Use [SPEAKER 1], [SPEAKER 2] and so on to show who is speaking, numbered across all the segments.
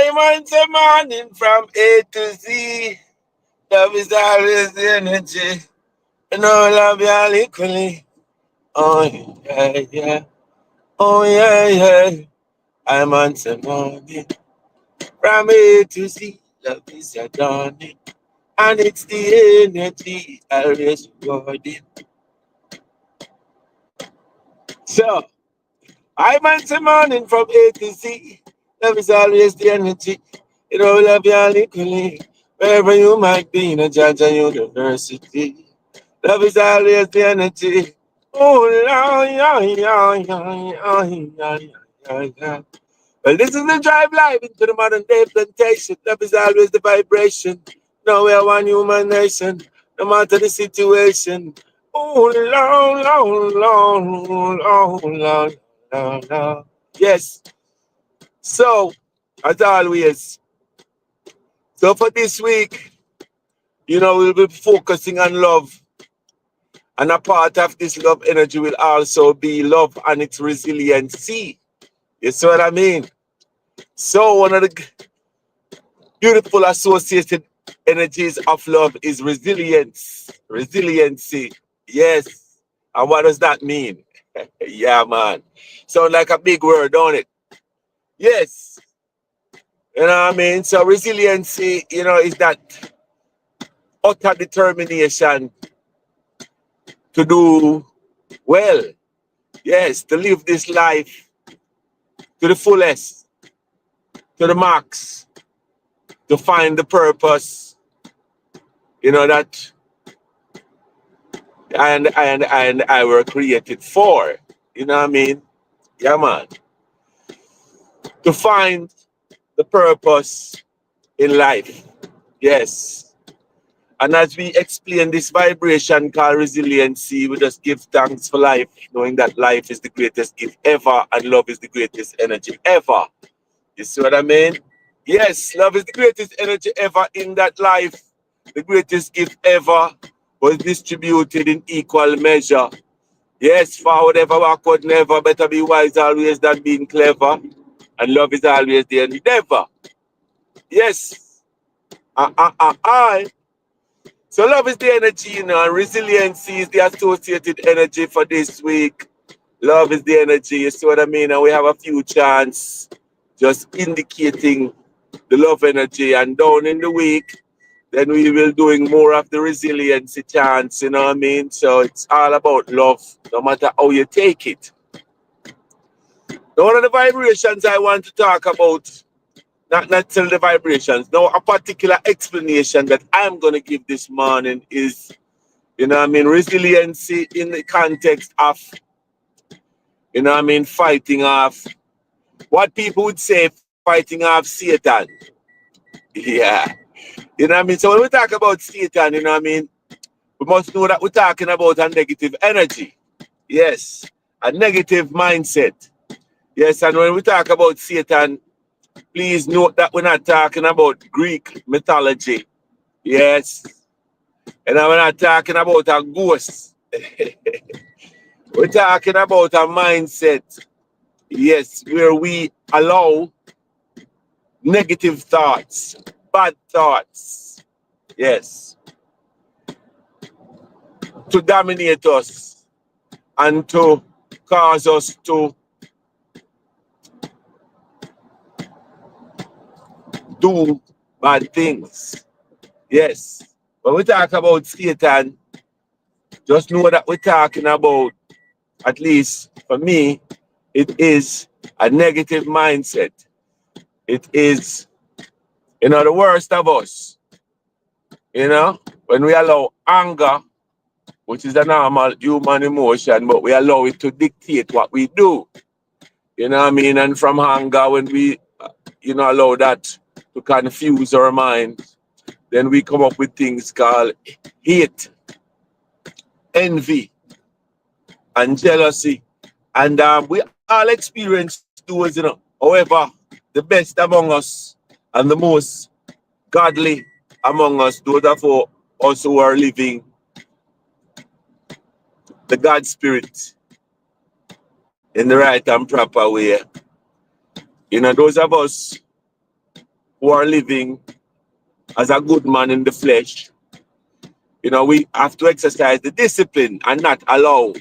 [SPEAKER 1] I'm on the morning from A to Z. Love is always the energy. And I love you all equally. Oh, yeah, yeah. Oh, yeah, yeah. I'm on the morning from A to Z. Love is a dawning. And it's the energy always rewarding. So, I'm on the morning from A to Z. Love is always the energy. You know, love you all equally. Wherever you might be in a Georgia University. Love is always the energy. Oh, yeah, yeah, yeah, yeah, yeah, yeah, yeah. Well, this is the drive live into the modern day plantation. Love is always the vibration. Now we are one human nation, no matter the situation. Oh, long, long, long, long, long, long, long. Yes. So, as always, so for this week, we'll be focusing on love. And a part of this love energy will also be love and its resiliency. You see what I mean? So, one of the beautiful associated energies of love is resilience. Resiliency. Yes. And what does that mean? Yeah, man. Sound like a big word, don't it? Yes. You know what I mean? So resiliency, is that utter determination to do well. Yes, to live this life to the fullest, to the max, to find the purpose, that and I were created for. You know what I mean? Yeah, man. To find the purpose in life. Yes. And as we explain this vibration called resiliency, we just give thanks for life, knowing that life is the greatest gift ever and love is the greatest energy ever. You see what I mean? Yes, love is the greatest energy ever in that life. The greatest gift ever was distributed in equal measure. Yes, forward ever, backward never. Better be wise always than being clever. And love is always the endeavor. Yes. I. So love is the energy, and resiliency is the associated energy for this week. Love is the energy, you see what I mean? And we have a few chants just indicating the love energy. And down in the week, then we will doing more of the resiliency chants, you know what I mean? So it's all about love, no matter how you take it. Now, one of the vibrations I want to talk about, not tell the vibrations, no, a particular explanation that I'm going to give this morning is, resiliency in the context of, fighting off what people would say, fighting off Satan. Yeah. So when we talk about Satan, we must know that we're talking about a negative energy. Yes. A negative mindset. Yes. And when we talk about Satan, please note that we're not talking about Greek mythology. Yes. And we're not talking about a ghost. We're talking about a mindset. Yes. Where we allow negative thoughts, bad thoughts. Yes. To dominate us and to cause us to do bad things. Yes. When we talk about Satan, just know that we're talking about, at least for me, it is a negative mindset. It is, the worst of us. When we allow anger, which is a normal human emotion, but we allow it to dictate what we do. You know what I mean? And from anger, when we, allow that to confuse our mind, then we come up with things called hate, envy, and jealousy. And we all experience those, However, the best among us and the most godly among us, those of us who are living the God spirit in the right and proper way. Those of us who are living as a good man in the flesh, we have to exercise the discipline and not allow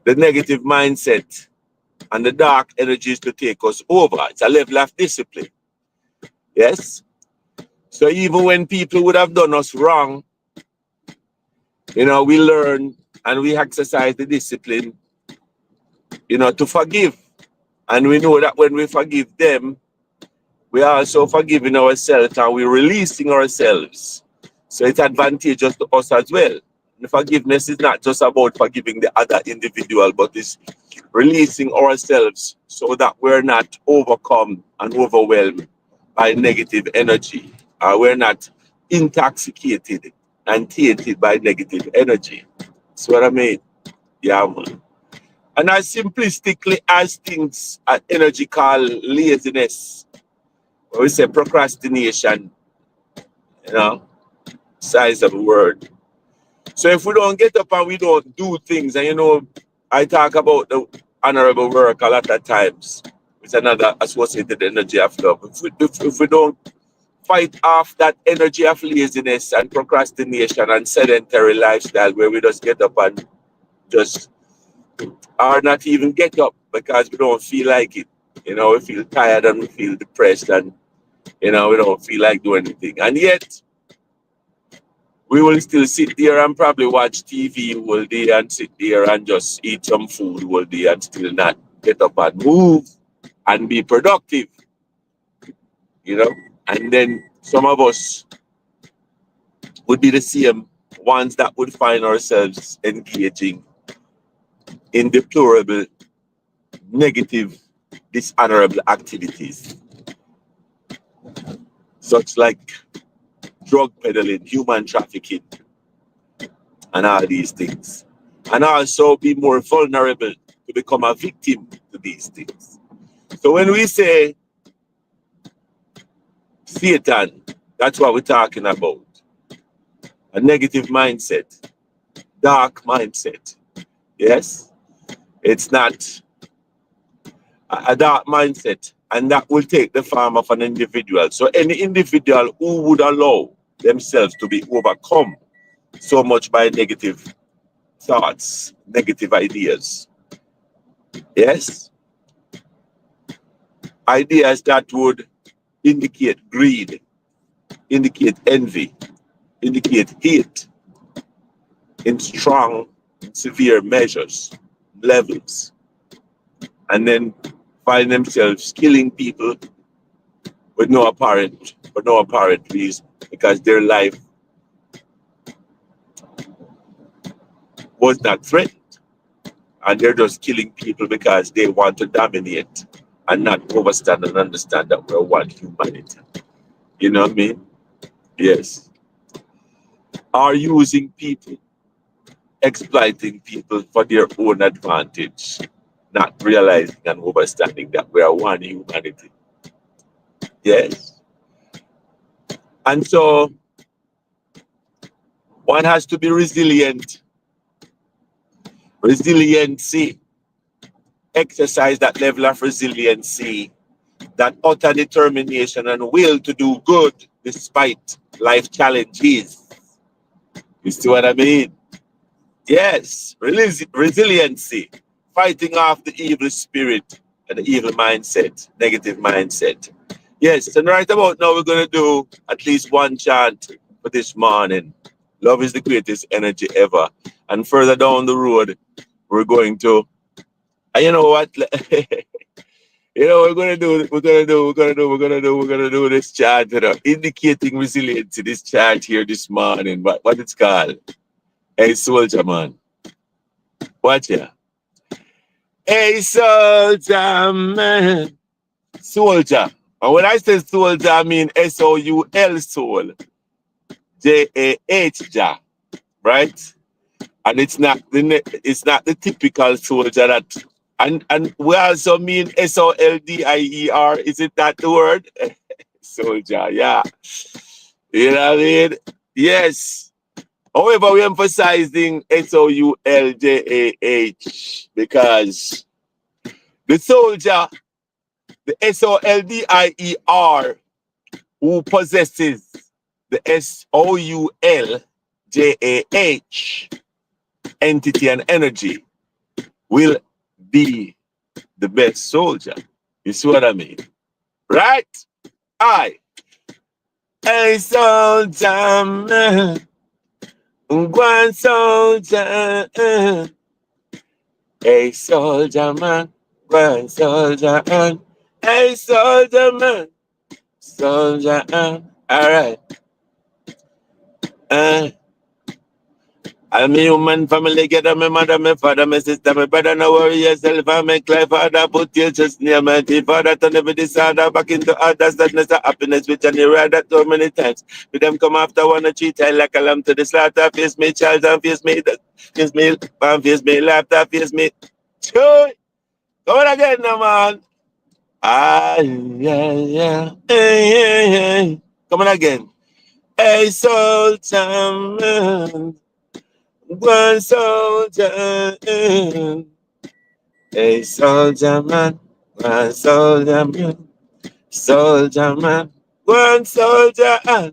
[SPEAKER 1] the negative mindset and the dark energies to take us over. It's a level of discipline. Yes? So even when people would have done us wrong, we learn and we exercise the discipline, to forgive. And we know that when we forgive them, we are also forgiving ourselves and we're releasing ourselves. So it's advantageous to us as well. The forgiveness is not just about forgiving the other individual, but it's releasing ourselves so that we're not overcome and overwhelmed by negative energy. We're not intoxicated and tainted by negative energy. That's what I mean. Yeah, man. And as simplistically as things, energy called laziness, or we say procrastination, size of a word. So if we don't get up and we don't do things, and I talk about the honorable work a lot of times. It's another associated energy of love. If we don't fight off that energy of laziness and procrastination and sedentary lifestyle where we just get up and just or not even get up because we don't feel like it. We feel tired and we feel depressed and we don't feel like doing anything. And yet we will still sit there and probably watch TV all day and sit there and just eat some food all day and still not get up and move and be productive. And then some of us would be the same ones that would find ourselves engaging in deplorable, negative, dishonorable activities, such like drug peddling, human trafficking, and all these things. And also be more vulnerable to become a victim to these things. So when we say Satan, that's what we're talking about. A negative mindset, dark mindset. Yes? It's not a dark mindset, and that will take the form of an individual. So any individual who would allow themselves to be overcome so much by negative thoughts, negative ideas. Yes? Ideas that would indicate greed, indicate envy, indicate hate in strong, severe measures, levels, and then find themselves killing people for no apparent reason because their life was not threatened. And they're just killing people because they want to dominate and not understand and understand that we're one humanity. You know what I mean? Yes. Are using people, exploiting people for their own advantage, not realizing and understanding that we are one humanity. Yes. And so one has to be resilient. Resiliency. Exercise that level of resiliency, that utter determination and will to do good despite life challenges. You see what I mean? Yes, resiliency, fighting off the evil spirit and the evil mindset, negative mindset. Yes, and right about now we're going to do at least one chant for this morning. Love is the greatest energy ever. And further down the road, we're going to, and you know what? We're gonna do this chant, indicating resilience in this chant here this morning. What it's called? Hey soldier man. Watch ya. Hey soldier man. Soldier. And when I say soldier, I mean SOUL soul. JAH ja. Right? And it's not the typical soldier that and we also mean SOLDIER. Is it that the word? Soldier, yeah. You know what I mean? Yes. However, we're emphasizing SOULJAH because the soldier The SOLDIER, who possesses the SOULJAH, entity and energy, will be the best soldier. You see what I mean? Right? Hey, soldier man, one soldier. Hey, soldier man, one soldier man. Hey, soldier man, soldier man. All right. I'm a human family, get my mother, my father, my sister, my brother, no worry yourself, I make life harder, put your chest near my teeth, father, turn every disorder back into other sadness and happiness, which I read that so many times. With them come after one or cheat, I like a lamb to the slaughter, face me, child, and face me, and face me, laughter, face me. Come on again, no man. Yeah. Hey. Come on again. Hey, Sultan, man. One soldier, a soldier man, one soldier man, one soldier man.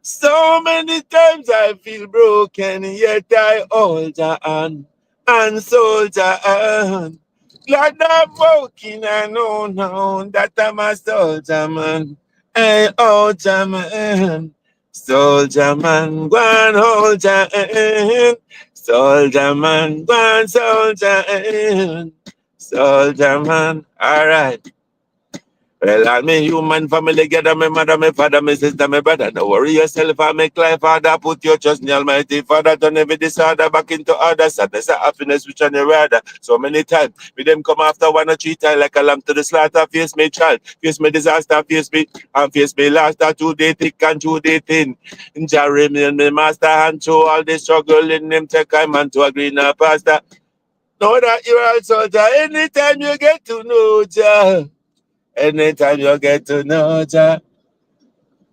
[SPEAKER 1] So many times I feel broken, yet I hold on and soldier on. Glad I'm walking, I know now that I'm a soldier man, a soldier man. Soldier man, one soldier, soldier man, one soldier, soldier man. All right. Well, I'm a human family, gather my mother, my father, my sister, my brother. Don't worry yourself, I make life harder. Put your trust in the Almighty Father, turn every disorder back into order. Sadness and happiness, which on your rather. So many times, with them come after one or three times, like a lamb to the slaughter. Face me child, face me disaster, face me, and face me last. 2 day thick and 2 day thin. Jerry, me master, and through all the struggle in them, take time and to a greener pastor. Know that you're a soldier anytime you get to know Jah. Anytime you get to know Jah.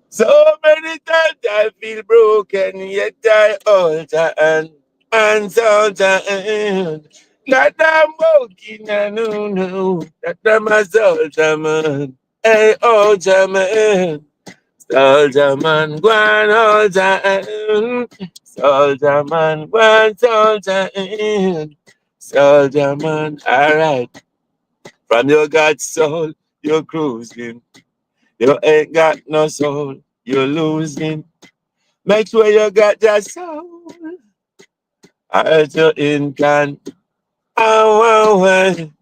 [SPEAKER 1] So many times I feel broken, yet I hold Jah and soldier. That I'm walking, I know that I'm a soldier man. Hey, soldier man. Soldier man, go on, soldier. Soldier man, go on, soldier. Soldier man, all right. From your God's soul, you're cruising. You ain't got no soul, you're losing. Make sure you got your soul. As you're in can. And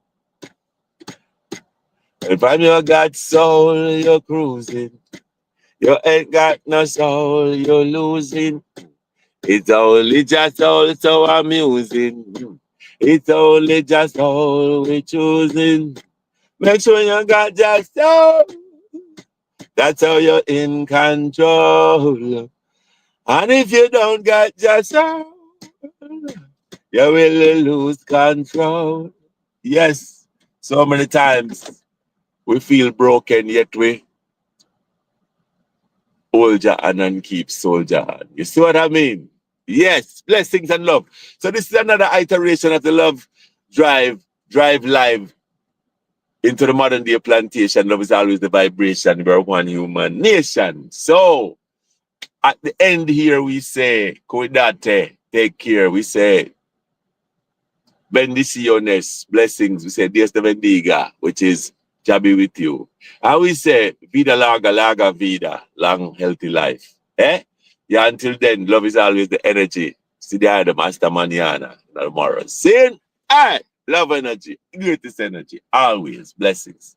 [SPEAKER 1] from your God's soul, you're cruising. You ain't got no soul, you're losing. It's only just all so amusing. It's only just all we're choosing. Make sure you got your soul. That's how you're in control. And if you don't got your soul, you will lose control. Yes, so many times we feel broken, yet we hold your hand and keep soldier hand. You see what I mean? Yes, blessings and love. So this is another iteration of the love drive live into the modern day plantation. Love is always the vibration. We're one human nation. So at the end here, we say, Cuidate, take care. We say, bendiciones, blessings. We say, Dios te bendiga, which is Jah be with you. And we say, vida larga, larga vida, long, healthy life. Yeah, until then, love is always the energy. See the master manana, tomorrow. Sin, love energy, greatest energy, always blessings.